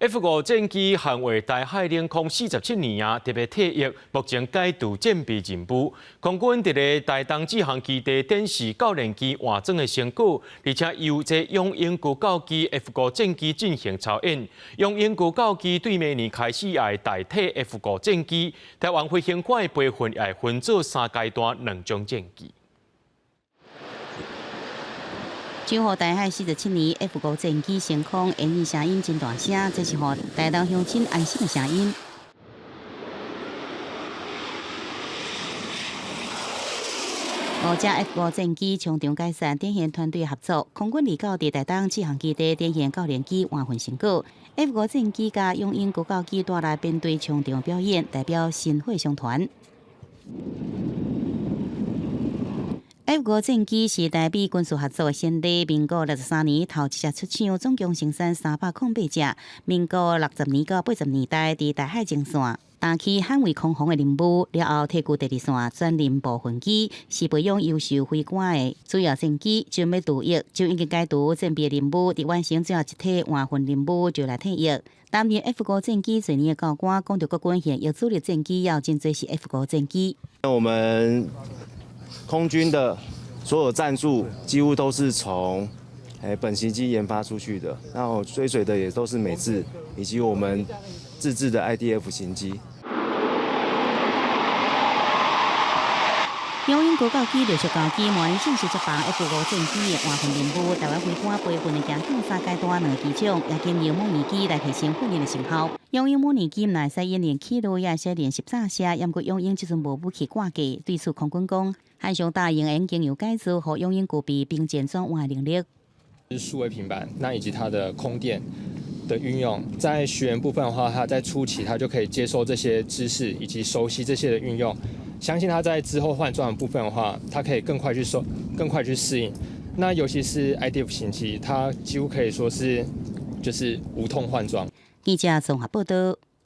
F5战机捍卫台海领空47年啊，特别退役，目前改度战备任务。空军伫个台东志航基地展示教练机完整的成果，而且由这永鹰高教机 F5战机进行操演。永鹰高教机对明年开始会代替 F5战机，台湾飞行馆的培训会分做3阶段2种战机。 祝贺台海47年 F5战机升空，演绎声音真大声，这是予台东乡亲安心的声音。5架 F5战机从中解散，展现团队合作。空军离教伫台东志航基地展现教练机完成成果。F5战机甲永鹰高教机带来编队冲场表演，代表新会商团。 F5战机是台美军事合作的先例。民国63年头一只出厂，总共生产308只。民国60年到80年代，伫台海前线担起捍卫空防的任务。了后退居第2线，转任部分机，是培养优秀飞官的主要战机。准备退役，就已经解除战备任务，伫完成最后一体换训任务就来退役。担任 F5战机最年的高官，讲到国军现有主力战机，要真侪是 F5战机。我们 空军的所有战术几乎都是从本型机研发出去的，然后追随的也都是美制以及我们自制的 IDF 型机。永鹰高教机、陆续教机模拟正式执行 F5战机的完成任务。台湾飞官培训的行动3阶段2个机种，也经由模拟机来提升训练的成效。永鹰模拟机乃使演练起落，也使练习炸射。不过永鹰即阵无武器挂架，对此空军讲，汉上大型已经有改造，让永鹰具备兵舰转换的能力。是数位平板，那以及它的空电的运用，在学员部分的话，它在初期它就可以接受这些知识以及熟悉这些的运用。相信它在之后换装的部分的话，它可以更快去适应。那尤其是 IDF 型机，它几乎可以说是就是无痛换装。记者综合报道。